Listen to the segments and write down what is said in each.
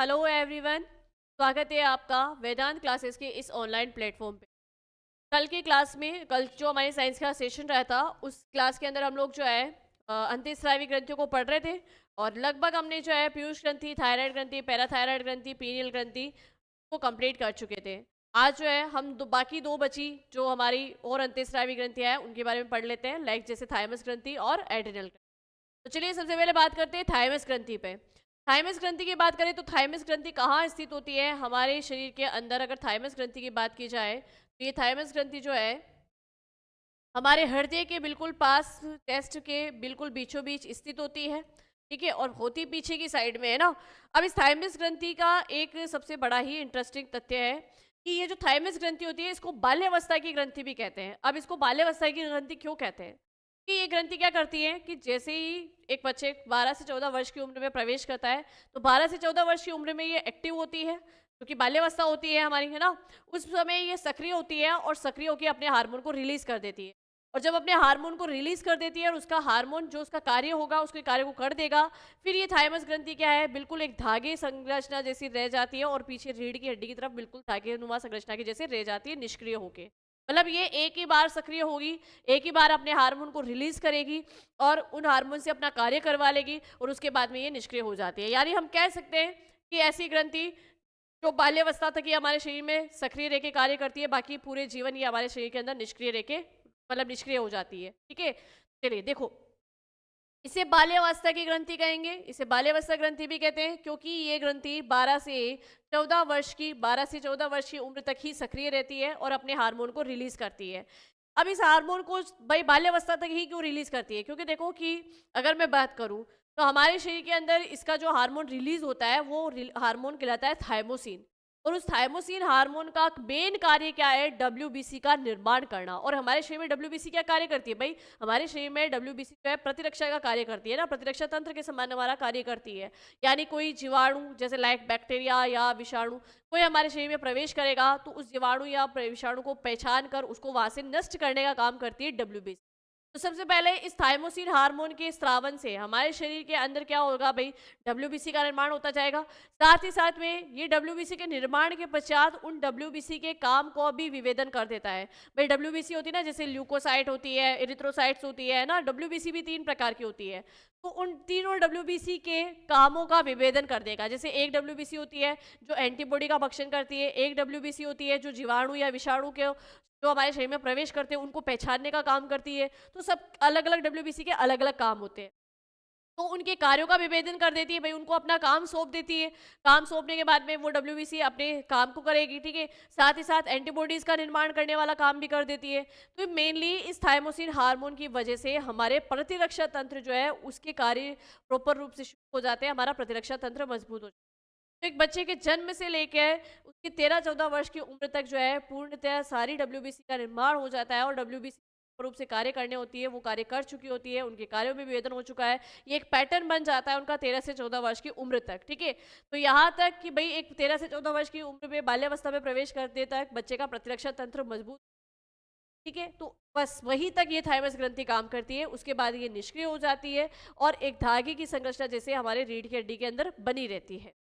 Hello everyone. स्वागत है आपका वेदांत क्लासेस के इस ऑनलाइन प्लेटफॉर्म पे। कल की क्लास में कल जो हमारे साइंस का सेशन रहा था उस क्लास के अंदर हम लोग जो है अंतःस्रावी ग्रंथियों को पढ़ रहे थे। और लगभग हमने जो है पीयूष ग्रंथि, थायराइड ग्रंथि, पैराथायराइड ग्रंथि, पीनियल ग्रंथि को कंप्लीट कर चुके थे। आज जो है हम बाकी दो बची जो हमारी और अंतःस्रावी ग्रंथियाँ हैं उनके बारे में पढ़ लेते हैं, लाइक जैसे थाइमस ग्रंथि और एड्रिनल ग्रंथि। तो चलिए सबसे पहले बात करते हैं थाइमस ग्रंथि पे। थाइमस ग्रंथि की बात करें तो थाइमस ग्रंथि कहाँ स्थित होती है हमारे शरीर के अंदर? अगर थाइमस ग्रंथि की बात की जाए तो ये थाइमस ग्रंथि जो है हमारे हृदय के बिल्कुल पास, चेस्ट के बिल्कुल बीचों बीच स्थित होती है। ठीक है, और होती पीछे की साइड में है ना। अब इस थाइमस ग्रंथि का एक सबसे बड़ा ही इंटरेस्टिंग तथ्य है कि ये जो थाइमस ग्रंथि होती है इसको बाल्यावस्था की ग्रंथि भी कहते हैं। अब इसको बाल्यावस्था की ग्रंथि क्यों कहते हैं? कि ये ग्रंथि क्या करती है कि जैसे ही एक बच्चे 12 से 14 वर्ष की उम्र में प्रवेश करता है तो 12 से 14 वर्ष की उम्र में ये एक्टिव होती है, क्योंकि बाल्यावस्था होती है हमारी, है ना। उस समय ये सक्रिय होती है और सक्रिय होकर अपने हार्मोन को रिलीज कर देती है। और जब अपने हार्मोन को रिलीज कर देती है और उसका हार्मोन जो उसका कार्य होगा उसके कार्य को कर देगा, फिर ये थाइमस ग्रंथि क्या है, बिल्कुल एक धागे संरचना जैसी रह जाती है और पीछे रीढ़ की हड्डी की तरफ बिल्कुल धागे नुमा संरचना की जैसे रह जाती है, निष्क्रिय होके। मतलब ये एक ही बार सक्रिय होगी, एक ही बार अपने हार्मोन को रिलीज करेगी और उन हार्मोन से अपना कार्य करवा लेगी और उसके बाद में ये निष्क्रिय हो जाती है। यानी हम कह सकते हैं कि ऐसी ग्रंथि जो बाल्यावस्था तक ये हमारे शरीर में सक्रिय रह के कार्य करती है, बाकी पूरे जीवन ये हमारे शरीर के अंदर निष्क्रिय रह के मतलब निष्क्रिय हो जाती है। ठीक है, चलिए देखो, इसे बाल्यावस्था की ग्रंथि कहेंगे, इसे बाल्यावस्था ग्रंथि भी कहते हैं, क्योंकि ये ग्रंथि 12 से 14 वर्ष की उम्र तक ही सक्रिय रहती है और अपने हार्मोन को रिलीज करती है। अब इस हार्मोन को भाई बाल्यावस्था तक ही क्यों रिलीज करती है? क्योंकि देखो कि अगर मैं बात करूं तो हमारे शरीर के अंदर इसका जो हार्मोन रिलीज होता है वो हार्मोन कहलाता है थाइमोसिन। और उस थाइमोसिन हार्मोन का मेन कार्य क्या है? डब्ल्यूबीसी का निर्माण करना। और हमारे शरीर में डब्ल्यूबीसी क्या कार्य करती है भाई? हमारे शरीर में डब्ल्यूबीसी जो है प्रतिरक्षा का कार्य करती है ना, प्रतिरक्षा तंत्र के समान हमारा कार्य करती है। यानी कोई जीवाणु जैसे लाइक बैक्टीरिया या विषाणु कोई हमारे शरीर में प्रवेश करेगा तो उस जीवाणु या विषाणु को पहचान कर उसको वहां से नष्ट करने का काम करती है डब्ल्यूबीसी। तो सबसे पहले इस थाइमोसिन हार्मोन के स्रावन से हमारे शरीर के अंदर क्या होगा भाई? डब्ल्यूबीसी का निर्माण होता जाएगा। साथ ही साथ में ये डब्ल्यूबीसी के निर्माण के पश्चात उन डब्ल्यूबीसी के काम को भी विभेदन कर देता है। भाई डब्ल्यूबीसी होती है ना, जैसे ल्यूकोसाइट होती है, एरिथ्रोसाइट्स होती है ना, डब्ल्यूबीसी भी 3 प्रकार की होती है। तो उन तीनों डब्ल्यूबीसी के कामों का विभेदन कर देगा। जैसे एक डब्ल्यूबीसी होती है जो एंटीबॉडी का भक्षण करती है, एक डब्ल्यूबीसी होती है जो जीवाणु या विषाणु के जो हमारे शरीर में प्रवेश करते हैं उनको पहचानने का काम करती है। तो सब अलग-अलग डब्ल्यूबीसी के अलग-अलग काम होते हैं। तो उनके कार्यों का विभेदन कर देती है भाई, उनको अपना काम सौंप देती है। काम सौंपने के बाद में वो डब्ल्यूबीसी अपने काम को करेगी, ठीक है। साथ ही साथ एंटीबॉडीज का निर्माण करने वाला काम भी कर देती है। तो मेनली इस थाइमोसिन हार्मोन की वजह से हमारे प्रतिरक्षा तंत्र जो है उसके कार्य प्रॉपर रूप से शुरू हो जाते हैं, हमारा प्रतिरक्षा तंत्र मजबूत हो जाता है। तो एक बच्चे के जन्म से लेकर उसकी 13-14 वर्ष की उम्र तक जो है पूर्णतः सारी डब्ल्यूबीसी का निर्माण हो जाता है और डब्ल्यूबीसी रूप से कार्य करने होती है, वो कार्य कर चुकी होती है, उनके कार्यों में विभेदन हो चुका है। ये एक पैटर्न बन जाता है उनका 13 से 14 वर्ष की उम्र तक, ठीक है। तो यहाँ तक कि भाई एक 13 से 14 वर्ष की उम्र में बाल्यावस्था में प्रवेश करते तक बच्चे का प्रतिरक्षा तंत्र मजबूत, ठीक है। तो बस वही तक ये थाइमस ग्रंथि काम करती है, उसके बाद ये निष्क्रिय हो जाती है और एक धागे की संरचना जैसे हमारे रीढ़ की हड्डी के अंदर बनी रहती है।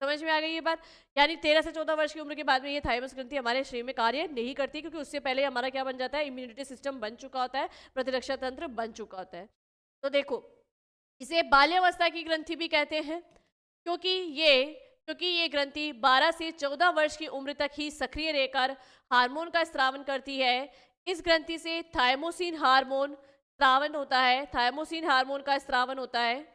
समझ में आ गई ये बात? यानी 13 से 14 वर्ष की उम्र के बाद में ये थाइमस ग्रंथि हमारे शरीर में कार्य नहीं करती, क्योंकि उससे पहले हमारा क्या बन जाता है? इम्यूनिटी सिस्टम बन चुका होता है, प्रतिरक्षा तंत्र बन चुका होता है। तो देखो, इसे बाल्यावस्था की ग्रंथि भी कहते हैं, क्योंकि ये क्योंकि ये ग्रंथि 12 से 14 वर्ष की उम्र तक ही सक्रिय रहकर हार्मोन का स्रावन करती है। इस ग्रंथि से थाइमोसिन हार्मोन स्रावन होता है, थाइमोसिन हार्मोन का स्रावन होता है,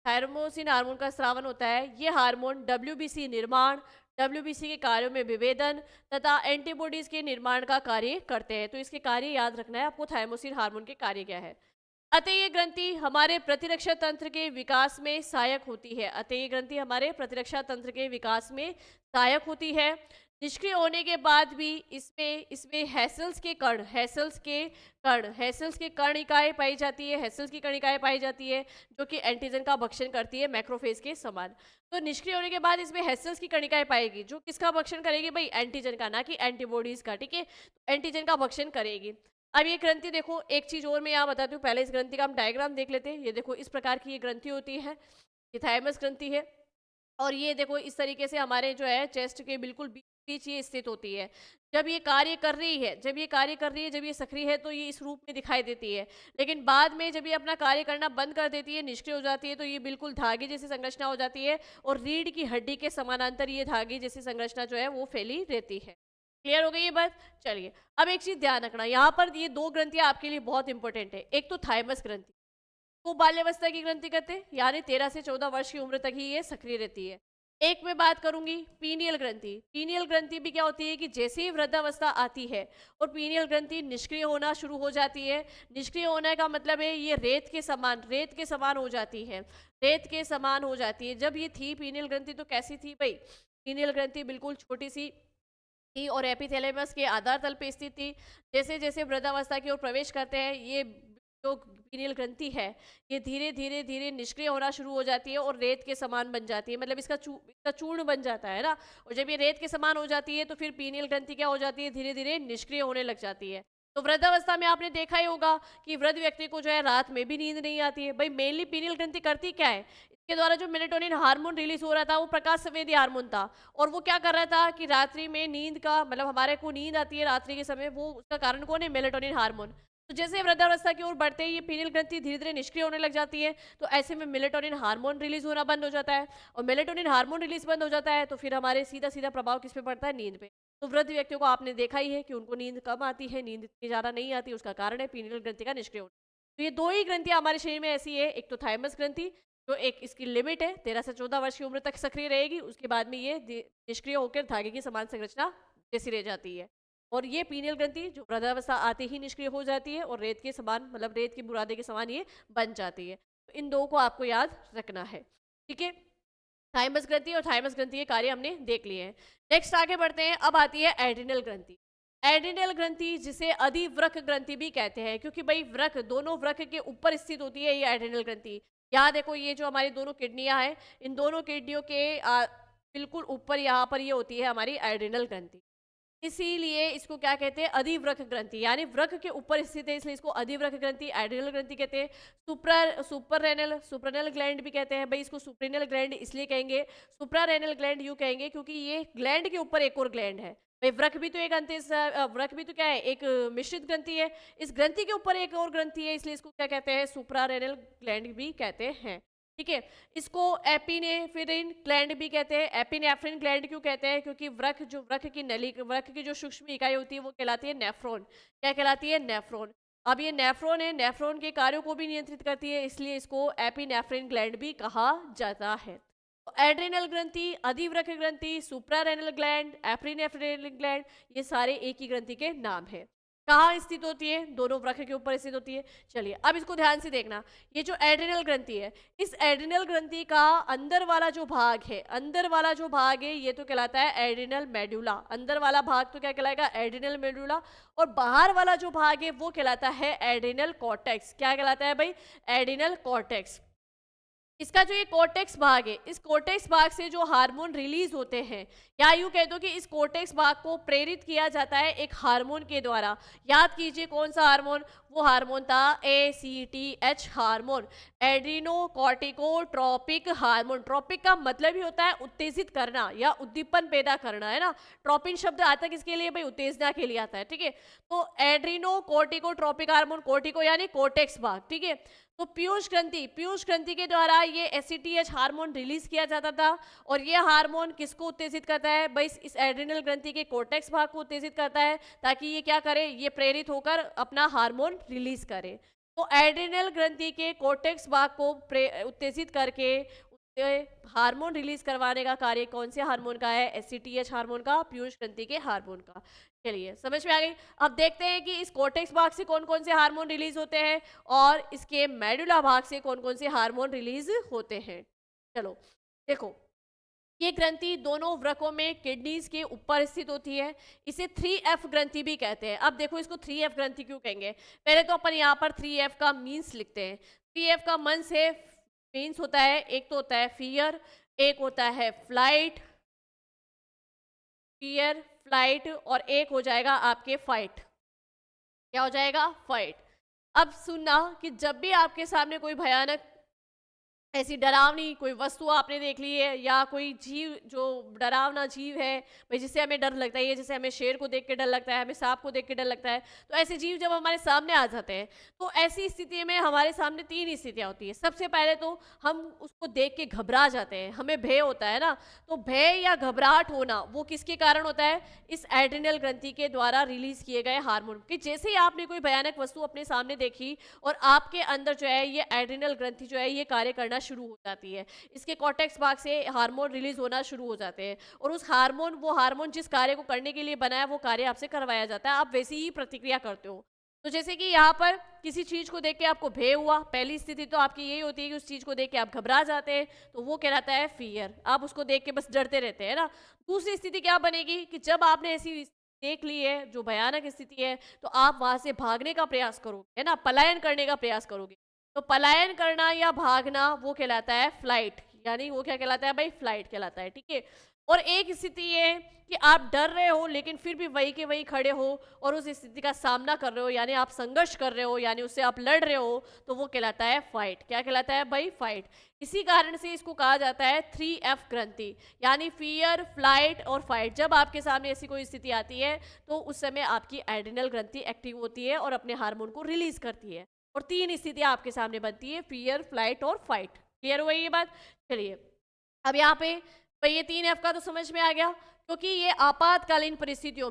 थायरोमोसिन हार्मोन का स्रावन होता है। ये हार्मोन डब्ल्यूबीसी निर्माण, डब्ल्यूबीसी के कार्यों में विभेदन तथा एंटीबॉडीज के निर्माण का कार्य करते हैं। तो इसके कार्य याद रखना है आपको, थाइमोसिन हार्मोन के कार्य क्या है। अतः ये ग्रंथि हमारे प्रतिरक्षा तंत्र के विकास में सहायक होती है। अतः ये ग्रंथि हमारे प्रतिरक्षा तंत्र के विकास में सहायक होती है। निष्क्रिय होने के बाद भी इसमें इसमें हैसेल्स के कण इकाई पाई जाती है, हैसेल्स की कण इकाई पाई जाती है जो कि एंटीजन का भक्षण करती है मैक्रोफेज के समान। तो निष्क्रिय होने के बाद इसमें हैसेल्स की कणिकाएं पाएगी जो किसका भक्षण करेगी भाई? एंटीजन का, ना कि एंटीबॉडीज का, ठीक है। एंटीजन का भक्षण करेगी। अब ये ग्रंथि देखो, एक चीज और मैं यहाँ बताती हूँ, पहले इस ग्रंथि का हम डायग्राम देख लेते हैं। ये देखो, इस प्रकार की ये ग्रंथि होती है, ये थाइमस ग्रंथि है। और ये देखो इस तरीके से हमारे जो है चेस्ट के बिल्कुल बीच बीच ये स्थित होती है। जब ये कार्य कर रही है, जब ये कार्य कर रही है, जब ये सक्रिय है तो ये इस रूप में दिखाई देती है। लेकिन बाद में जब ये अपना कार्य करना बंद कर देती है, निष्क्रिय हो जाती है, तो ये बिल्कुल धागे जैसी संरचना हो जाती है और रीढ़ की हड्डी के समानांतर ये धागे जैसी संरचना जो है वो फैली रहती है। क्लियर हो गई ये बात? चलिए, अब एक चीज ध्यान रखना, यहाँ पर ये 2 ग्रंथियाँ आपके लिए बहुत इंपॉर्टेंट है। एक तो थाइमस ग्रंथि, को बाल्यावस्था की ग्रंथि कहते हैं, यानी 13 से 14 वर्ष की उम्र तक ही ये सक्रिय रहती है। एक मैं बात करूंगी पीनियल ग्रंथि। पीनियल ग्रंथि भी क्या होती है कि जैसे ही वृद्धावस्था आती है और पीनियल ग्रंथि निष्क्रिय होना शुरू हो जाती है। निष्क्रिय होने का मतलब है ये रेत के समान हो जाती है, रेत के समान हो जाती है। जब ये थी पीनियल ग्रंथि तो कैसी थी भाई? पीनियल ग्रंथि बिल्कुल छोटी सी थी और एपिथेलेमस के आधार तल पे स्थित थी। जैसे जैसे वृद्धावस्था की ओर प्रवेश करते हैं ये जो पीनियल ग्रंथि है ये धीरे धीरे धीरे निष्क्रिय होना शुरू हो जाती है और रेत के समान बन जाती है, मतलब इसका चूर्ण बन जाता है ना। और जब ये रेत के समान हो जाती है तो फिर पीनियल ग्रंथि क्या हो जाती है? धीरे धीरे निष्क्रिय होने लग जाती है। तो वृद्धावस्था में आपने देखा ही होगा कि वृद्ध व्यक्ति को जो है रात में भी नींद नहीं आती है। भाई मेनली पीनियल ग्रंथि करती क्या है? इसके द्वारा जो मेलेटोनिन हार्मोन रिलीज हो रहा था वो प्रकाश संवेदी हार्मोन था। और वो क्या कर रहा था कि रात्रि में नींद का मतलब हमारे को नींद आती है रात्रि के समय, वो उसका कारण कौन है? Melatonin hormone. तो जैसे वृद्धावस्था की ओर बढ़ते ही ये पीनियल ग्रंथि धीरे धीरे निष्क्रिय होने लग जाती है, तो ऐसे में मेलेटोनिन हार्मोन रिलीज होना बंद हो जाता है। और मेलेटोनिन हार्मोन रिलीज बंद हो जाता है तो फिर हमारे सीधा सीधा प्रभाव किस पे पड़ता है? नींद पे। तो वृद्ध व्यक्तियों को आपने देखा ही है कि उनको नींद कम आती है, नींद इतनी ज्यादा नहीं आती, उसका कारण है पीनियल ग्रंथि का निष्क्रिय होना। तो ये 2 ही ग्रंथियां हमारे शरीर में ऐसी है, एक तो थाइमस ग्रंथि जो एक इसकी लिमिट है 13 से 14 वर्ष की उम्र तक सक्रिय रहेगी, उसके बाद में ये निष्क्रिय होकर धागे की समान संरचना जैसी रह जाती है। और ये पीनियल ग्रंथि जो वृद्धावस्था आते ही निष्क्रिय हो जाती है और रेत के समान मतलब रेत की बुरादे के समान ये बन जाती है। तो इन 2 को आपको याद रखना है। ठीक है, थाइमस ग्रंथि और थाइमस ग्रंथि के कार्य हमने देख लिए हैं। नेक्स्ट आगे बढ़ते हैं, अब आती है एड्रिनल ग्रंथि। एड्रिनल ग्रंथि जिसे अधिवृक्क ग्रंथि भी कहते हैं, क्योंकि भाई वृक्क दोनों वृक्क के ऊपर स्थित होती है ये एड्रिनल ग्रंथि। यहाँ देखो ये जो हमारी दोनों किडनियां हैं, इन दोनों किडनियों के बिल्कुल ऊपर यहाँ पर ये होती है हमारी एड्रिनल ग्रंथि। इसीलिए इसको क्या कहते हैं? अधिवृक्क ग्रंथि, यानी वृक्क के ऊपर स्थित है इसलिए इसको अधिवृक्क ग्रंथि एड्रिनल ग्रंथि कहते हैं। सुपररेनल ग्लैंड भी कहते हैं। भाई इसको सुप्रीनल ग्लैंड इसलिए कहेंगे, सुप्रारेनल ग्लैंड यूं कहेंगे क्योंकि ये ग्लैंड के ऊपर एक और ग्लैंड है। भाई वृक्क भी तो एक वृक्क भी तो क्या है? एक मिश्रित ग्रंथि है। इस ग्रंथि के ऊपर एक और ग्रंथि है इसलिए इसको क्या कहते हैं? सुप्रारेनल ग्लैंड भी कहते हैं। ठीक है, इसको एपिनेफ्रिन ग्लैंड भी कहते हैं। एपिनेफ्रिन ग्लैंड क्यों कहते हैं? क्योंकि वृक्क की जो सूक्ष्म इकाई होती है वो कहलाती है नेफ्रॉन। क्या कहलाती है? नेफ्रॉन। अब ये नेफ्रॉन है, नेफ्रॉन के कार्यों को भी नियंत्रित करती है, इसलिए इसको एपिनेफ्रिन ग्लैंड भी कहा जाता है। तो एड्रिनल ग्रंथि, अधिवृक्क ग्रंथि, सुप्रारेनल ग्लैंड, एपिनेफ्रिन ग्लैंड, ये सारे एक ही ग्रंथि के नाम है। कहाँ स्थित होती है? दोनों वृक्क के ऊपर स्थित होती है। चलिए अब इसको ध्यान से देखना, ये जो एड्रिनल ग्रंथि है, इस एड्रिनल ग्रंथि का अंदर वाला जो भाग है, अंदर वाला जो भाग है ये तो कहलाता है एड्रिनल मेडुला। अंदर वाला भाग तो क्या कहलाएगा? Adrenal medulla. और बाहर वाला जो भाग है वो कहलाता है एड्रिनल कॉर्टेक्स। क्या कहलाता है भाई? Adrenal cortex. इसका जो ये कोर्टेक्स भाग है, इस कोर्टेक्स भाग से जो हार्मोन रिलीज होते हैं, या यूं कह दो कि इस कोर्टेक्स भाग को प्रेरित किया जाता है एक हार्मोन के द्वारा। याद कीजिए कौन सा हार्मोन? वो हार्मोन था ACTH हार्मोन, एड्रीनोकॉर्टिकोट्रोपिक हार्मोन। ट्रोपिक का मतलब ही होता है उत्तेजित करना या उद्दीपन पैदा करना, है ना। ट्रोपिन शब्द आता है किसके लिए भाई? उत्तेजना के लिए आता है। ठीक है, तो एड्रीनोकॉर्टिकोट्रोपिक हार्मोन, कोर्टिको यानी कोर्टेक्स भाग। ठीक है, तो पीयूष ग्रंथि के द्वारा ये एसीटीएच हार्मोन रिलीज किया जाता था। और ये हार्मोन किसको उत्तेजित करता है भाई? इस एड्रिनल ग्रंथि के कोर्टेक्स भाग को उत्तेजित करता है, ताकि ये क्या करे? ये प्रेरित होकर अपना हार्मोन रिलीज करे। तो एड्रिनल ग्रंथि के कोर्टेक्स भाग को उत्तेजित करके हार्मोन रिलीज करवाने का कार्य कौन से हार्मोन का है? एसीटीएच हार्मोन का, पीयूष ग्रंथि के हार्मोन का। चलिए समझ में आ गई। अब देखते हैं कि इस कोर्टेक्स भाग से कौन कौन से हार्मोन रिलीज होते हैं और इसके मेडुला भाग से कौन कौन से हार्मोन रिलीज होते हैं। चलो देखो, ये ग्रंथि दोनों वृक्कों में किडनीज के ऊपर स्थित होती है। इसे 3F ग्रंथि भी कहते हैं। अब देखो इसको 3F ग्रंथि क्यों कहेंगे? पहले तो अपन यहाँ पर 3F का मीन्स लिखते हैं। 3F का मीन्स होता है, एक तो होता है फियर, एक होता है फ्लाइट, फियर फ्लाइट, और एक हो जाएगा आपके फाइट। क्या हो जाएगा? फाइट। अब सुनना कि जब भी आपके सामने कोई भयानक ऐसी डरावनी कोई वस्तु आपने देख ली है या कोई जीव जो डरावना जीव है भाई जिससे हमें डर लगता है, ये जैसे हमें शेर को देख के डर लगता है, हमें सांप को देख के डर लगता है, तो ऐसे जीव जब हमारे सामने आ जाते हैं तो ऐसी स्थिति में हमारे सामने तीन स्थितियां होती है। सबसे पहले तो हम उसको देख के घबरा जाते हैं, हमें भय होता है ना। तो भय या घबराहट होना वो किसके कारण होता है? इस एड्रिनल ग्रंथि के द्वारा रिलीज किए गए हार्मोन कि जैसे ही आपने कोई भयानक वस्तु अपने सामने देखी और आपके अंदर जो है ये एड्रिनल ग्रंथि जो है ये कार्य करना शुरू हो जाती है, इसके कॉर्टेक्स भाग से हार्मोन रिलीज होना शुरू हो जाते हैं और उस हार्मोन वो हार्मोन जिस कार्य को करने के लिए बना है वो कार्य आपसे करवाया जाता है, आप वैसी ही प्रतिक्रिया करते हो। तो जैसे कि यहाँ पर किसी चीज को देख के आपको भय हुआ, पहली स्थिति तो आपकी यही होती है कि उस चीज को देख के आप घबरा जाते हैं, तो वो कहलाता है फियर, आप उसको देख के बस डरते रहते हैं ना। दूसरी स्थिति क्या बनेगी कि जब आपने ऐसी देख ली है जो भयानक स्थिति है तो आप वहां से भागने का प्रयास करोगे, है ना, पलायन करने का प्रयास करोगे। तो पलायन करना या भागना वो कहलाता है फ्लाइट, यानी वो क्या कहलाता है भाई? फ्लाइट कहलाता है, ठीक है। और एक स्थिति ये है कि आप डर रहे हो लेकिन फिर भी वही के वही खड़े हो और उस स्थिति का सामना कर रहे हो, यानी आप संघर्ष कर रहे हो, यानी उससे आप लड़ रहे हो, तो वो कहलाता है फाइट। क्या कहलाता है भाई? फाइट। इसी कारण से इसको कहा जाता है 3F ग्रंथि, यानी फियर, फ्लाइट और फाइट। जब आपके सामने ऐसी कोई स्थिति आती है तो उस समय आपकी एड्रिनल ग्रंथि एक्टिव होती है और अपने हार्मोन को रिलीज करती है और तीन स्थितियां आपके सामने बनती है, फियर, फ्लाइट और फाइट। क्लियर हुआ ये बात? चलिए अब यहाँ पे भाई ये 3F का तो समझ में आ गया, क्योंकि ये आपातकालीन परिस्थितियों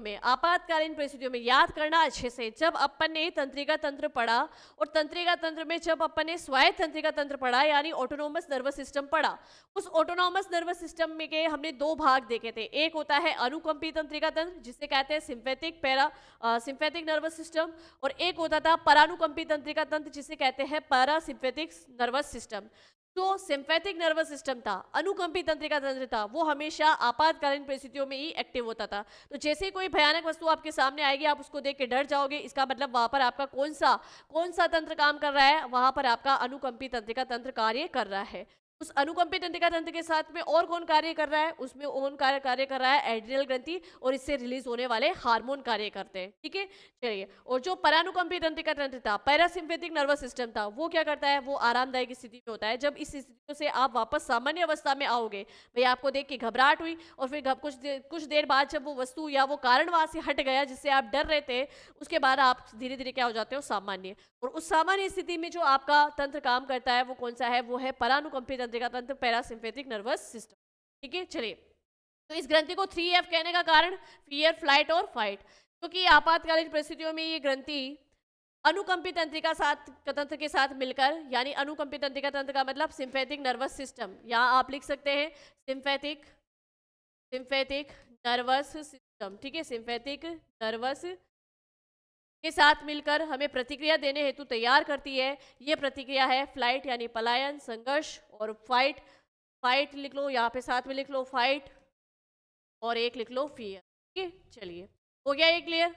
में याद करना अच्छे से। जब अपन ने तंत्रिका तंत्र पढ़ा और तंत्रिका तंत्र में जब अपन ने स्वायत्त तंत्रिका तंत्र पढ़ा यानी ऑटोनोमस नर्वस सिस्टम पढ़ा, उस ऑटोनोमस नर्वस सिस्टम में के हमने दो भाग देखे थे। एक होता है अनुकंपी तंत्रिका तंत्र जिसे कहते हैं सिंपैथिक नर्वस सिस्टम, और एक होता था परानुकंपी तंत्रिका तंत्र जिसे कहते हैं पैरासिम्पैथिक नर्वस सिस्टम। जो सिंपैथिक नर्वस सिस्टम था, अनुकंपी तंत्रिका तंत्र था, वो हमेशा आपातकालीन परिस्थितियों में ही एक्टिव होता था। तो जैसे ही कोई भयानक वस्तु आपके सामने आएगी आप उसको देख के डर जाओगे, इसका मतलब वहां पर आपका कौन सा तंत्र काम कर रहा है? वहां पर आपका अनुकंपी तंत्रिका तंत्र कार्य कर रहा है। उस अनुकंपी तंत्रिका तंत्र के साथ में और कौन कार्य कर रहा है? उसमें कौन कार्य कर रहा है? एड्रिनल ग्रंथि, और इससे रिलीज होने वाले हार्मोन कार्य करते हैं, ठीक है। चलिए, और जो परानुकंपी तंत्रिका तंत्र था, पैरासिम्पैथिक नर्वस सिस्टम था, वो क्या करता है? वो आरामदायक स्थिति में होता है। जब इस स्थिति से आप वापस सामान्य अवस्था में आओगे, भाई आपको देख के घबराहट हुई और फिर कुछ देर बाद जब वो वस्तु या वो कारण वहां से हट गया जिससे आप डर रहे थे, उसके बाद आप धीरे धीरे क्या हो जाते हो? सामान्य। और उस सामान्य स्थिति में जो आपका तंत्र काम करता है वो कौन सा है? वो है परानुकंपी तंत्रिका तंत्र, पैरासिम्पैथिक नर्वस सिस्टम, ठीक है। चलिए, तो इस ग्रंथि को 3F कहने का कारण फियर, फ्लाइट और फाइट, क्योंकि आपातकालीन परिस्थितियों में ये ग्रंथि अनुकंपी तंत्रिका तंत्र के साथ मिलकर, यानी अनुकंपी तंत्रिका तंत्र का मतलब सिंपैथिक नर्वस सिस्टम, यहाँ आप लिख सकते हैं सिंपैथिक नर्वस सिस्टम, ठीक है, सिंपैथिक नर्वस के साथ मिलकर हमें प्रतिक्रिया देने हेतु तैयार करती है। ये प्रतिक्रिया है फ्लाइट यानी पलायन, संघर्ष, और फाइट लिख लो, यहाँ पे साथ में लिख लो फाइट, और एक लिख लो फियर, ठीक है। चलिए, हो गया ये क्लियर?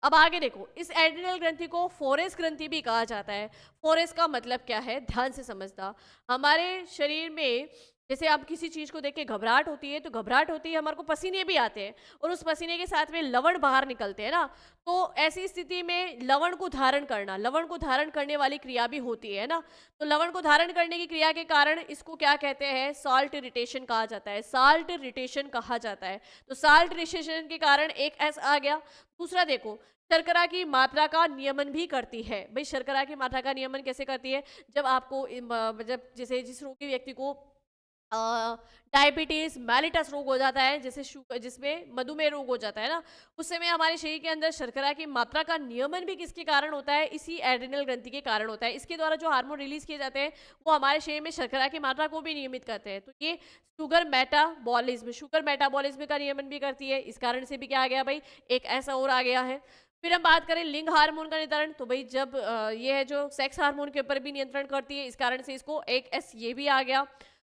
अब आगे देखो, इस एड्रिनल ग्रंथि को फोरेस ग्रंथि भी कहा जाता है। फोरेस का मतलब क्या है? ध्यान से समझना। हमारे शरीर में जैसे आप किसी चीज को देख के घबराहट होती है, तो घबराहट होती है, हमारे को पसीने भी आते हैं और उस पसीने के साथ में लवण बाहर निकलते हैं ना। तो ऐसी स्थिति में लवण को धारण करने वाली क्रिया भी होती है ना। तो लवण को धारण करने की क्रिया के कारण इसको क्या कहते हैं? साल्ट रिटेशन कहा जाता है। साल्ट रिटेशन कहा जाता है। तो साल्ट रिटेशन के कारण एक एस आ गया। दूसरा देखो, शर्करा की मात्रा का नियमन भी करती है। भाई शर्करा की मात्रा का नियमन कैसे करती है? जब आपको जब जैसे जिस रोगी व्यक्ति को डायबिटीज मेलिटस रोग हो जाता है, जैसे जिसमें मधुमेह रोग हो जाता है ना, उस समय हमारे शरीर के अंदर शर्करा की मात्रा का नियमन भी किसके कारण होता है? इसी एड्रिनल ग्रंथि के कारण होता है। इसके द्वारा जो हार्मोन रिलीज किए जाते हैं वो हमारे शरीर में शर्करा की मात्रा को भी नियमित करते हैं। तो ये शुगर मेटाबॉलिज्म का नियमन भी करती है। इस कारण से भी क्या आ गया भाई? एक ऐसा और आ गया है। फिर हम बात करें लिंग हार्मोन का निर्धारण, तो भाई जब ये है जो सेक्स हार्मोन के ऊपर भी नियंत्रण करती है, इस कारण से इसको एक एस ये भी आ गया।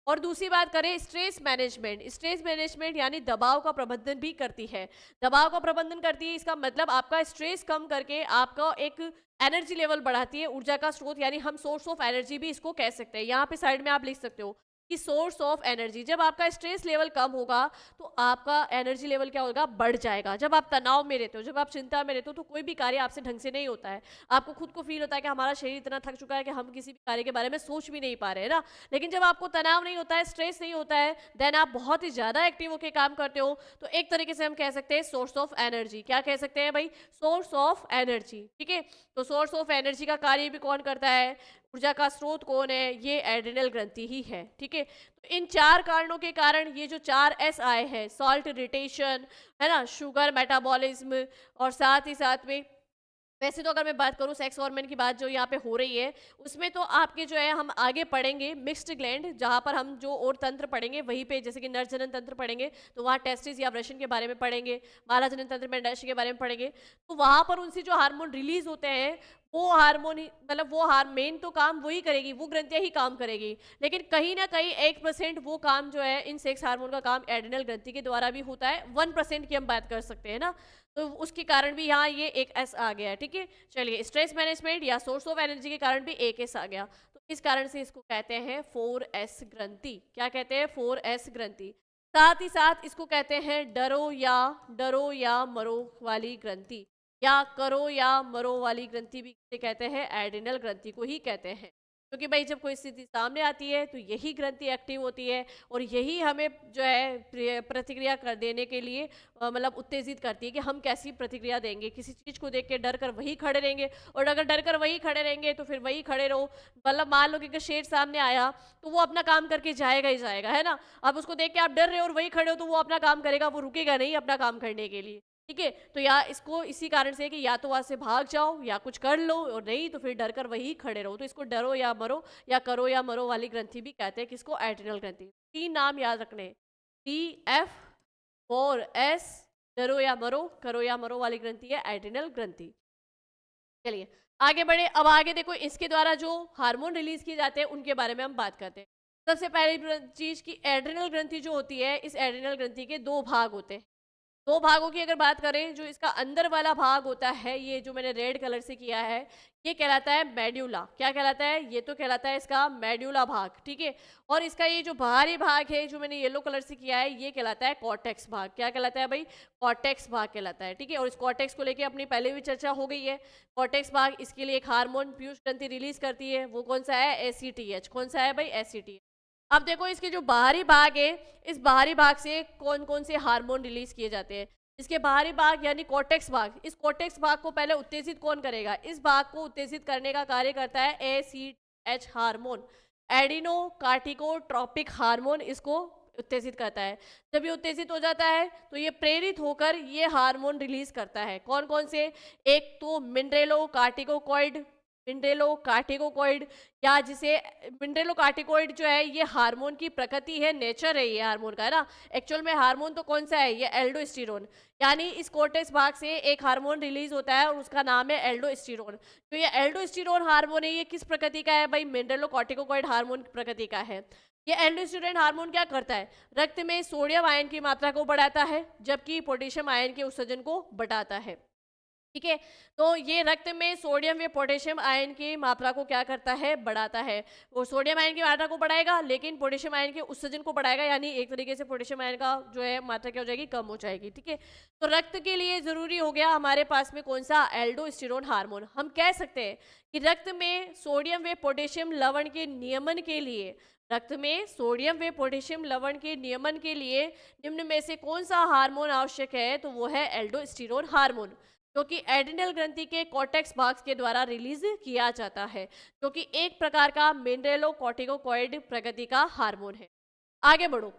और दूसरी बात करें स्ट्रेस मैनेजमेंट यानी दबाव का प्रबंधन भी करती है। दबाव का प्रबंधन करती है, इसका मतलब आपका स्ट्रेस कम करके आपका एक एनर्जी लेवल बढ़ाती है, ऊर्जा का स्रोत, यानी हम सोर्स ऑफ एनर्जी भी इसको कह सकते हैं। यहाँ पे साइड में आप लिख सकते हो कि सोर्स ऑफ एनर्जी। जब आपका स्ट्रेस लेवल कम होगा तो आपका एनर्जी लेवल क्या होगा, बढ़ जाएगा। जब आप तनाव में रहते हो, जब आप चिंता में रहते हो, तो कोई भी कार्य आपसे ढंग से नहीं होता है। आपको खुद को फील होता है कि हमारा शरीर इतना थक चुका है कि हम किसी भी कार्य के बारे में सोच भी नहीं पा रहे हैं ना। लेकिन जब आपको तनाव नहीं होता है, स्ट्रेस नहीं होता है, देन आप बहुत ही ज्यादा एक्टिव होकर काम करते हो। तो एक तरीके से हम कह सकते हैं सोर्स ऑफ एनर्जी। क्या कह सकते हैं भाई, सोर्स ऑफ एनर्जी। ठीक है, तो सोर्स ऑफ एनर्जी का कार्य भी कौन करता है, ऊर्जा का स्रोत कौन है, ये एड्रिनल ग्रंथि ही है। ठीक है, तो इन 4 कारणों के कारण ये जो 4 एस आए हैं, सॉल्ट इरिटेशन, है ना, शुगर मेटाबॉलिज्म, और साथ ही साथ में वैसे तो अगर मैं बात करूँ सेक्स हार्मोन की बात जो यहाँ पे हो रही है, उसमें तो आपके जो है हम आगे पढ़ेंगे मिक्स्ड ग्लैंड, जहाँ पर हम जो और तंत्र पढ़ेंगे वहीं पे, जैसे कि नर जनन तंत्र पढ़ेंगे तो वहाँ टेस्टिस या वृषण के बारे में पढ़ेंगे, माला जनन तंत्र में अंडाशय के बारे में पढ़ेंगे। तो वहाँ पर उनसे जो हार्मोन रिलीज होते हैं, वो हार्मोन मतलब वो हार मेन तो काम वही करेगी, वो ग्रंथियां ही काम करेगी। लेकिन कहीं ना कहीं 1% वो काम जो है इन सेक्स हार्मोन का काम एड्रिनल ग्रंथि के द्वारा भी होता है। 1% की हम बात कर सकते हैं ना, तो उसके कारण भी यहाँ ये एक एस आ गया है। ठीक है, चलिए, स्ट्रेस मैनेजमेंट या सोर्स ऑफ एनर्जी के कारण भी एक एस आ गया, तो इस कारण से इसको कहते हैं 4S ग्रंथि। क्या कहते हैं, 4S ग्रंथि। साथ ही साथ इसको कहते हैं डरो या मरो वाली ग्रंथि, या करो या मरो वाली ग्रंथि भी इसे कहते हैं, एड्रिनल ग्रंथि को ही कहते हैं। क्योंकि भाई जब कोई स्थिति सामने आती है तो यही ग्रंथि एक्टिव होती है और यही हमें जो है प्रतिक्रिया कर देने के लिए मतलब उत्तेजित करती है कि हम कैसी प्रतिक्रिया देंगे। किसी चीज को देख के डर कर वही खड़े रहेंगे, और अगर डर कर वही खड़े रहेंगे तो फिर वही खड़े रहो। मतलब मान लो कि अगर शेर सामने आया तो वो अपना काम करके जाएगा ही जाएगा, है ना। अब उसको देख के आप डर रहे हो और वही खड़े हो तो वो अपना काम करेगा, वो रुकेगा नहीं अपना काम करने के लिए। ठीक है, तो या इसको इसी कारण से कि या तो वहां से भाग जाओ या कुछ कर लो, और नहीं तो फिर डर कर वही खड़े रहो। तो इसको डरो या मरो या करो या मरो वाली ग्रंथि भी कहते हैं। किसको, एड्रिनल ग्रंथि। 3 नाम याद रखने, TF, 4S, डरो या मरो, करो या मरो वाली ग्रंथि है एड्रिनल ग्रंथि। चलिए आगे बढ़े। अब आगे देखो, इसके द्वारा जो हार्मोन रिलीज किए जाते हैं उनके बारे में हम बात करते हैं। सबसे पहली चीज की एड्रिनल ग्रंथि जो होती है, इस एड्रिनल ग्रंथि के 2 भाग होते हैं। 2 भागों की अगर बात करें, जो इसका अंदर वाला भाग होता है, ये जो मैंने रेड कलर से किया है, ये कहलाता है मेड्यूला। क्या कहलाता है, ये तो कहलाता है इसका मेड्यूला भाग। ठीक है, और इसका ये जो बाहरी भाग है जो मैंने येलो कलर से किया है, ये कहलाता है कॉर्टेक्स भाग। क्या कहलाता है भाई, कॉर्टेक्स भाग कहलाता है। ठीक है, और इस कॉर्टेक्स को लेके अपनी पहले भी चर्चा हो गई है। कॉर्टेक्स भाग, इसके लिए एक हार्मोन पीयूष ग्रंथि रिलीज करती है, वो कौन सा है, ACTH। कौन सा है भाई, ACTH। अब देखो इसके जो बाहरी भाग है, इस बाहरी भाग से कौन कौन से हार्मोन रिलीज किए जाते हैं। इसके बाहरी भाग यानी कॉर्टेक्स भाग, इस कॉर्टेक्स भाग को पहले उत्तेजित कौन करेगा, इस भाग को उत्तेजित करने का कार्य करता है ACH हार्मोन, एडिनो कार्टिकोट्रोपिक हार्मोन इसको उत्तेजित करता है। जब ये उत्तेजित हो जाता है तो ये प्रेरित होकर ये हार्मोन रिलीज करता है। कौन कौन से, एक तो मिनरेलो कार्टिकोकॉइड, मिनरेलो कार्टिकोकॉइड, या जिसे मिनरेलो कार्टिकोइड जो है ये हार्मोन की प्रकृति है, नेचर है ये हार्मोन का, है ना। एक्चुअल में हार्मोन तो कौन सा है, ये एल्डोस्टेरोन। यानी इस कोर्टेक्स भाग से एक हार्मोन रिलीज होता है और उसका नाम है एल्डोस्टेरोन। तो ये एल्डोस्टेरोन हार्मोन है, ये किस प्रकृति का है भाई, मिनरेलो कार्टिकोकॉइड हार्मोन की प्रकृति का है। ये एल्डोस्टेरोन हार्मोन क्या करता है, रक्त में सोडियम आयन की मात्रा को बढ़ाता है, जबकि पोटेशियम आयन के उत्सर्जन को बढ़ाता है। ठीक है, तो ये रक्त में सोडियम व पोटेशियम आयन की मात्रा को क्या करता है, बढ़ाता है। वो सोडियम आयन की मात्रा को बढ़ाएगा लेकिन पोटेशियम आयन के उत्सर्जन को बढ़ाएगा, यानी एक तरीके से पोटेशियम आयन का जो है मात्रा क्या हो जाएगी, कम हो जाएगी। ठीक है, तो रक्त के लिए जरूरी हो गया हमारे पास में कौन सा, एल्डोस्टेरोन हार्मोन। हम कह सकते हैं कि रक्त में सोडियम व पोटेशियम लवण के नियमन के लिए, रक्त में सोडियम व पोटेशियम लवण के नियमन के लिए निम्न में से कौन सा हार्मोन आवश्यक है, तो वो है एल्डोस्टेरोन हार्मोन, जो कि एड्रिनल ग्रंथि के कॉर्टेक्स भाग के द्वारा रिलीज किया जाता है, जो कि एक प्रकार का मिनरेलो कॉर्टिकोकॉइड प्रकृति का हार्मोन है। आगे बढ़ो,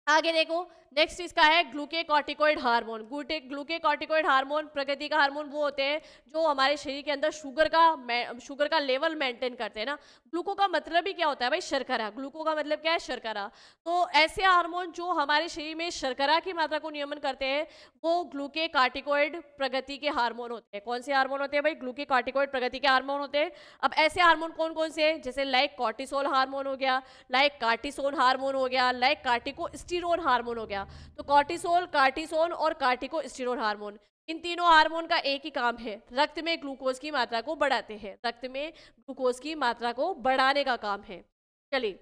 आगे देखो, नेक्स्ट इसका है ग्लूकेकॉर्टिकोइड हार्मोन। ग्लूकेकॉर्टिकोइड हार्मोन प्रकृति का हार्मोन वो होते हैं जो हमारे शरीर के अंदर शुगर का लेवल मेंटेन करते हैं ना। ग्लूको का मतलब ही क्या होता है भाई, शर्करा। ग्लूको का मतलब क्या है, शर्करा। तो ऐसे हार्मोन जो हमारे शरीर में शर्करा की मात्रा को नियमन करते हैं, वो ग्लूकेकॉर्टिकोइड प्रगति के हार्मोन होते हैं। कौन से हार्मोन होते हैं भाई, ग्लूकेकॉर्टिकोइड प्रगति के हार्मोन होते हैं। अब ऐसे हार्मोन कौन कौन से हैं, जैसे लाइक कॉर्टिसोल हार्मोन हो गया, लाइक कार्टिसोन हार्मोन हो गया, लाइक कार्टिकोस्टेरोन हार्मोन हो गया। तो कॉर्टिसोल, कार्टिसोन और कार्टिकोस्टेरोन हार्मोन, इन तीनों हार्मोन का एक ही काम है, रक्त में ग्लूकोज की मात्रा को बढ़ाते हैं। रक्त में ग्लूकोज की मात्रा को बढ़ाने का काम है। चलिए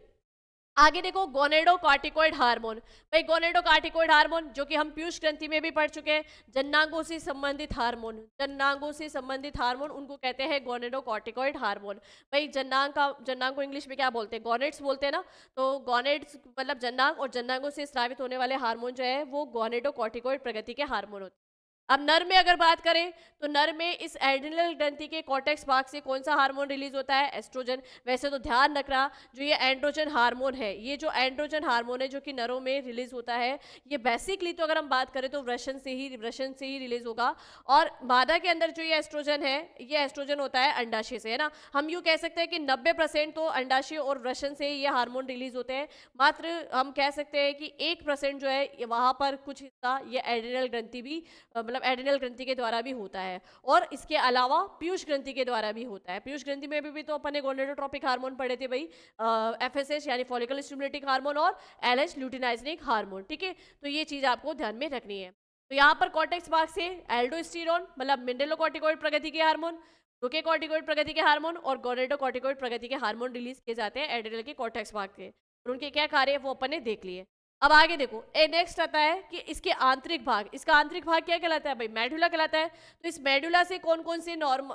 आगे देखो गोनेडोकॉर्टिकॉइड हार्मोन। भाई गोनेडोकॉर्टिकॉइड हार्मोन जो कि हम पीयूष ग्रंथि में भी पढ़ चुके हैं, जननांगों से संबंधित हार्मोन, जननांगों से संबंधित हार्मोन उनको कहते हैं गोनेडोकॉर्टिकॉइड हार्मोन। भाई जन्नांग को इंग्लिश में क्या बोलते हैं, गॉनेड्स बोलते हैं ना। तो गॉनेड्स मतलब जन्नांग, और जन्नांगों से स्रावित होने वाले हार्मोन जो है वो गोनेडोकॉर्टिकॉइड प्रकृति के हार्मोन होते हैं। अब नर में अगर बात करें तो नर में इस एड्रिनल ग्रंथि के कॉर्टेक्स भाग से कौन सा हार्मोन रिलीज होता है, एस्ट्रोजन। वैसे तो ध्यान रखना, जो ये एंड्रोजन हार्मोन है, ये जो एंड्रोजन हार्मोन है जो कि नरों में रिलीज होता है, ये बेसिकली तो अगर हम बात करें तो वृषण से ही रिलीज होगा। और मादा के अंदर जो ये एस्ट्रोजन है, ये एस्ट्रोजन होता है अंडाशय से, है ना। हम यूँ कह सकते हैं कि 90% तो अंडाशय और वृषण से ये हार्मोन रिलीज होते हैं। मात्र हम कह सकते हैं कि 1% जो है वहाँ पर कुछ हिस्सा ये एड्रिनल ग्रंथि भी मतलब एड्रिनल ग्रंथि के द्वारा भी होता है। और इसके अलावा पीयूष ग्रंथि के द्वारा भी होता है। पीयूष ग्रंथि में भी तो अपन ने गोनेडोट्रोपिक हार्मोन पढ़े थे भाई, एफएसएच यानी फॉलिकल स्टिमुलेटिंग हार्मोन और एलएच ल्यूटिनाइजिंग हार्मोन, ठीक है। तो ये चीज आपको ध्यान में रखनी है। तो यहाँ पर कॉर्टेक्स भाग से एल्डोस्टेरोन मतलब मिनरलोकॉर्टिकॉइड प्रकृति के हार्मोन, ग्लूकेकॉर्टिकॉइड प्रकृति के हार्मोन और गोनेडोकॉर्टिकॉइड प्रकृति के हार्मोन रिलीज किए जाते हैं एड्रिनल के कॉर्टेक्स भाग के, और उनके क्या कार्य है वो अपन ने देख लिए। अब आगे देखो, नेक्स्ट आता है कि इसके आंतरिक भाग, इसका आंतरिक भाग क्या कहलाता है भाई, मेडुला कहलाता है। तो इस मेडुला से कौन कौन से नॉर्म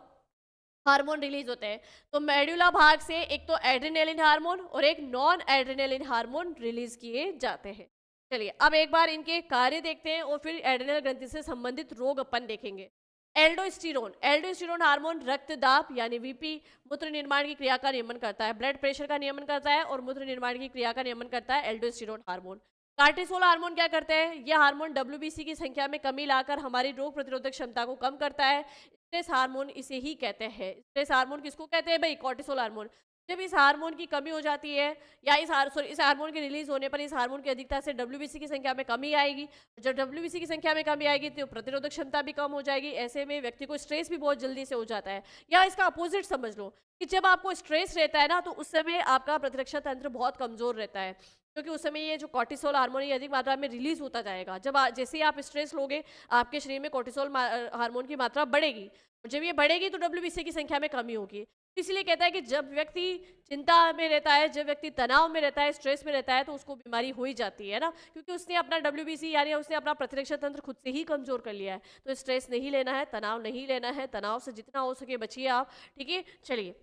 हार्मोन रिलीज होते हैं, तो मेडुला भाग से एक तो एड्रिनेलिन हार्मोन और एक नॉन एड्रिनेलिन हार्मोन रिलीज किए जाते हैं। चलिए अब एक बार इनके कार्य देखते हैं और फिर एड्रिनल ग्रंथि से संबंधित रोग अपन देखेंगे। एल्डोस्टेरोन हार्मोन रक्तदाब यानी वीपी, मूत्र निर्माण की क्रिया का नियमन करता है, ब्लड प्रेशर का नियमन करता है और मूत्र निर्माण की क्रिया का नियमन करता है एल्डोस्टेरोन हार्मोन। कार्टिसोल हार्मोन क्या करते हैं, यह हार्मोन डब्ल्यूबीसी की संख्या में कमी लाकर हमारी रोग प्रतिरोधक क्षमता को कम करता है। स्ट्रेस हार्मोन इसे ही कहते हैं। स्ट्रेस हार्मोन किसको कहते हैं भाई, कॉर्टिसोल हार्मोन। जब इस हार्मोन की कमी हो जाती है या इस हार्मोन के रिलीज होने पर इस हार्मोन की अधिकता से डब्ल्यूबीसी की संख्या में कमी आएगी। जब डब्ल्यूबीसी की संख्या में कमी आएगी तो प्रतिरोधक क्षमता भी कम हो जाएगी। ऐसे में व्यक्ति को स्ट्रेस भी बहुत जल्दी से हो जाता है। या इसका अपोजिट समझ लो कि जब आपको स्ट्रेस रहता है ना तो उस समय आपका प्रतिरक्षा तंत्र बहुत कमजोर रहता है, क्योंकि उस समय ये जो कॉर्टिसोल हार्मोन ये अधिक मात्रा में रिलीज होता जाएगा। जब जैसे ही आप स्ट्रेस लोगे आपके शरीर में कॉर्टिसोल हार्मोन की मात्रा बढ़ेगी, और जब ये बढ़ेगी तो डब्ल्यूबीसी की संख्या में कमी होगी। इसलिए कहता है कि जब व्यक्ति चिंता में रहता है, जब व्यक्ति तनाव में रहता है, स्ट्रेस में रहता है, तो उसको बीमारी हो ही जाती है ना, क्योंकि उसने अपना डब्ल्यूबीसी यानी उसने अपना प्रतिरक्षा तंत्र खुद से ही कमजोर कर लिया है। तो स्ट्रेस नहीं लेना है, तनाव नहीं लेना है, तनाव से जितना हो सके बचिए आप, ठीक है। चलिए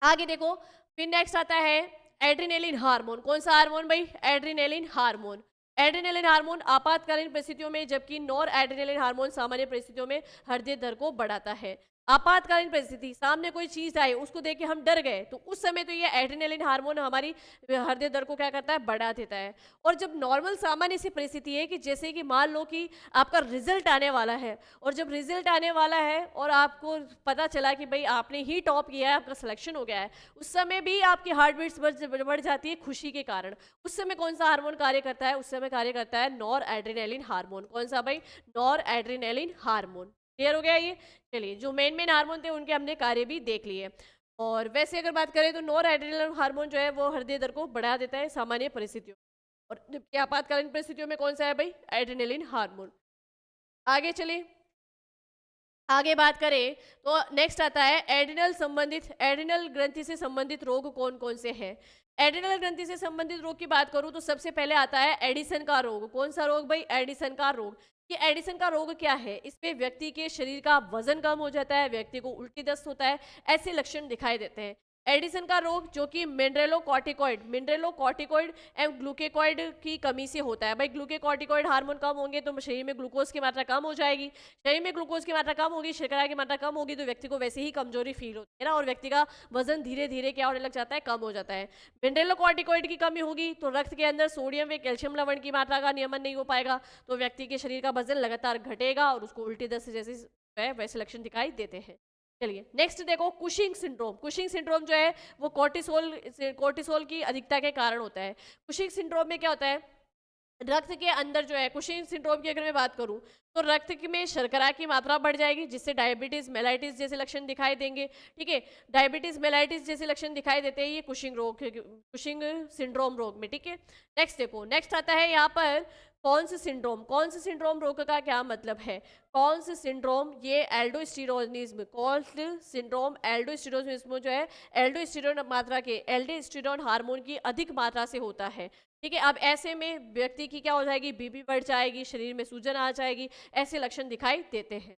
आगे देखो, फिर नेक्स्ट आता है एड्रिनेलिन हार्मोन। कौन सा हार्मोन भाई, एड्रिनेलिन हार्मोन। एड्रिनेलिन हार्मोन आपातकालीन परिस्थितियों में, जबकि नॉर एड्रिनेलिन हार्मोन सामान्य परिस्थितियों में हृदय दर को बढ़ाता है। आपातकालीन परिस्थिति, सामने कोई चीज आई उसको देख के हम डर गए, तो उस समय तो ये एड्रिनेलिन हार्मोन हमारी हृदय दर को क्या करता है, बढ़ा देता है। और जब नॉर्मल सामान्य सी परिस्थिति है कि जैसे कि मान लो कि आपका रिजल्ट आने वाला है, और जब रिजल्ट आने वाला है और आपको पता चला कि भाई आपने ही टॉप किया है, आपका सिलेक्शन हो गया है, उस समय भी आपकी हार्ट बीट्स बढ़ जाती है खुशी के कारण। उस समय कौन सा हार्मोन कार्य करता है, उस समय कार्य करता है नॉर एड्रिनेलिन हार्मोन। कौन सा भाई, नॉर एड्रिनेलिन हार्मोन। क्लियर हो गया ये। चलिए जो मेन हार्मोन थे उनके हमने कार्य भी देख लिए। और वैसे अगर बात करें तो नॉर एड्रिनल हार्मोन जो है वो हृदय दर को बढ़ा देता है सामान्य परिस्थितियों में। और जबकि आपातकालीन परिस्थितियों में कौन सा है भाई, एड्रिनेलिन हार्मोन। आगे चलिए, आगे बात करें तो नेक्स्ट आता है एड्रिनल ग्रंथि से संबंधित रोग कौन कौन से हैं। एड्रिनल ग्रंथि से संबंधित रोग की बात करूं तो सबसे पहले आता है एडिसन का रोग। कौन सा रोग भाई, एडिसन का रोग। ये एडिसन का रोग क्या है, इसमें व्यक्ति के शरीर का वजन कम हो जाता है, व्यक्ति को उल्टी दस्त होता है, ऐसे लक्षण दिखाई देते हैं। एडिसन का रोग जो कि मिनरलोकॉर्टिकॉइड एवं ग्लूकेकॉइड की कमी से होता है। भाई ग्लूकेकॉर्टिकॉइड हार्मोन कम होंगे तो शरीर में ग्लूकोज की मात्रा कम हो जाएगी, शरीर में ग्लूकोज की मात्रा कम होगी, शर्करा की मात्रा कम होगी, तो व्यक्ति को वैसे ही कमजोरी फील होती है ना, और व्यक्ति का वजन धीरे धीरे क्या होने लग जाता है, कम हो जाता है। मिनरलोकॉर्टिकॉइड की कमी होगी तो रक्त के अंदर सोडियम व कैल्शियम लवण की मात्रा का नियमन नहीं हो पाएगा, तो व्यक्ति के शरीर का वजन लगातार घटेगा और उसको उल्टी दस्त जैसे वैसे लक्षण दिखाई देते हैं। चलिए नेक्स्ट देखो, कुशिंग सिंड्रोम। कुशिंग सिंड्रोम जो है वो कोर्टिसोल की अधिकता के कारण होता है। कुशिंग सिंड्रोम में क्या होता है, रक्त के अंदर जो है, कुशिंग सिंड्रोम की अगर मैं बात करूं तो रक्त में शर्करा की मात्रा बढ़ जाएगी, जिससे डायबिटीज मेलाइटिस जैसे लक्षण दिखाई देंगे। ठीक है, डायबिटीज मेलाइटिस जैसे लक्षण दिखाई देते हैं ये कुशिंग सिंड्रोम रोग में। ठीक है, नेक्स्ट देखो, नेक्स्ट आता है यहाँ पर कौन से सिंड्रोम रोग का क्या मतलब है? कौन से सिंड्रोम? ये एल्डोस्टेरोनिज्म, कौन सिंड्रोम? एल्डोस्टेरोनिज्म जो है एल्डोस्टेरोन मात्रा के एल्डोस्टेरोन हार्मोन की अधिक मात्रा से होता है। ठीक है, अब ऐसे में व्यक्ति की क्या हो जाएगी? बीपी बढ़ जाएगी, शरीर में सूजन आ जाएगी, ऐसे लक्षण दिखाई देते हैं।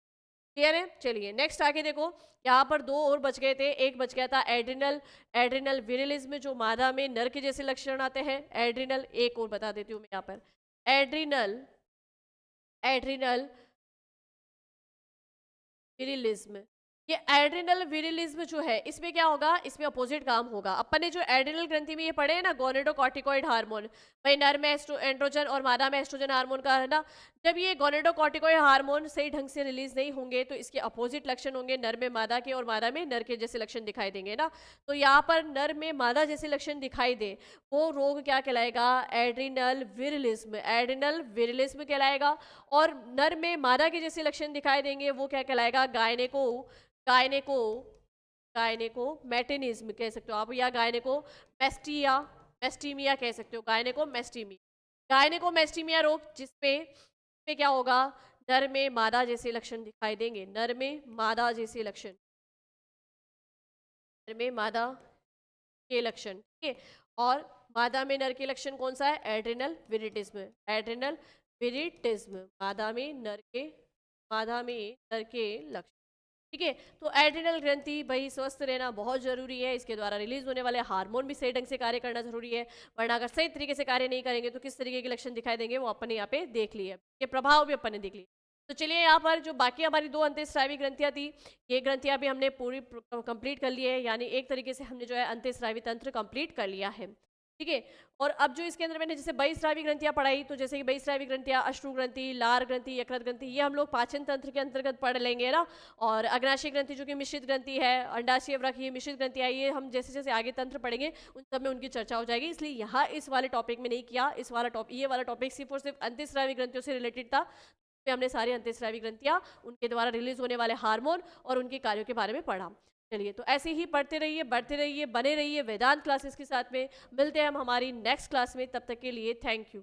क्लियर है? चलिए नेक्स्ट आगे देखो, यहाँ पर दो और बच गए थे। एक बच गया था एड्रिनल एड्रिनल विरिलिज्म, जो मादा में नर के जैसे लक्षण आते हैं। एड्रिनल, एक और बता देती हूँ मैं यहाँ पर, एड्रिनल एड्रिनल विरिलिज्म। ये एड्रिनल विरिलिज्म जो है, इसमें क्या होगा? इसमें अपोजिट काम होगा। अपन ने जो एड्रिनल ग्रंथि में ये पढ़े हैं ना, गोनेडोकॉर्टिकॉइड हार्मोन, भाई नर में एंड्रोजन और मादा में एस्ट्रोजन हार्मोन का है ना, जब ये गोनेडोकॉर्टिकॉइड हार्मोन सही ढंग से रिलीज नहीं होंगे तो इसके अपोजिट लक्षण होंगे, नर में मादा के और मादा में नर के जैसे लक्षण दिखाई देंगे ना। तो यहाँ पर नर में मादा जैसे लक्षण दिखाई दे, वो रोग क्या कहलाएगा? एड्रिनल विरिलिज्म, एड्रिनल विरिलिज्म कहलाएगा। और नर में मादा के जैसे लक्षण दिखाई देंगे, वो क्या कहलाएगा? गायनेको गायनेको गायनेको मैटिनिज्म कह सकते हो आप, या गायनेको मेस्टिया मेस्टीमिया कह सकते हो, गायनेको मेस्टीमिया। गायनेको मेस्टीमिया रोग जिसपे क्या होगा? नर में मादा जैसे लक्षण दिखाई देंगे, नर में मादा जैसे लक्षण, नर में मादा के लक्षण। ठीक है, और मादा में नर के लक्षण कौन सा है? एड्रिनल विरिटिज्म, एड्रिनल विरिटिज्म, मादा में नर के लक्षण। ठीक है, तो एड्रिनल ग्रंथि भाई स्वस्थ रहना बहुत जरूरी है, इसके द्वारा रिलीज होने वाले हार्मोन भी सही ढंग से कार्य करना जरूरी है, वरना अगर सही तरीके से कार्य नहीं करेंगे तो किस तरीके के लक्षण दिखाई देंगे वो अपन ने यहाँ पे देख लिए, ये प्रभाव भी अपन ने देख लिए। तो चलिए यहाँ पर जो बाकी हमारी दो अंतःस्रावी ग्रंथियाँ थी, ये ग्रंथियाँ भी हमने पूरी कंप्लीट कर ली है, यानी एक तरीके से हमने जो है अंतःस्रावी तंत्र कंप्लीट कर लिया है। ठीक है, और अब जो इसके अंदर मैंने जैसे बहिस्रावी ग्रंथियां पढ़ाई, तो जैसे कि बहिस्रावी ग्रंथियां अश्रु ग्रंथि, लार ग्रंथि, यकृत ग्रंथि, ये हम लोग पाचन तंत्र के अंतर्गत पढ़ लेंगे ना। और अग्नाशय ग्रंथि जो कि मिश्रित ग्रंथि है, अंडाशय वृक्क ये मिश्रित ग्रंथि है, ये हम जैसे जैसे आगे तंत्र पढ़ेंगे उन सब में उनकी चर्चा हो जाएगी, इसलिए यहाँ इस वाले टॉपिक में नहीं किया। इस वाला टॉपिक, ये वाला टॉपिक सिर्फ और सिर्फ अंतःस्रावी ग्रंथियों से रिलेटेड था। पे हमने सारी अंतःस्रावी ग्रंथियां, उनके द्वारा रिलीज होने वाले हार्मोन और उनके कार्यों के बारे में पढ़ा। चलिए, तो ऐसे ही पढ़ते रहिए, बढ़ते रहिए, बने रहिए वेदांत क्लासेस के साथ में। मिलते हैं हम हमारी नेक्स्ट क्लास में, तब तक के लिए थैंक यू।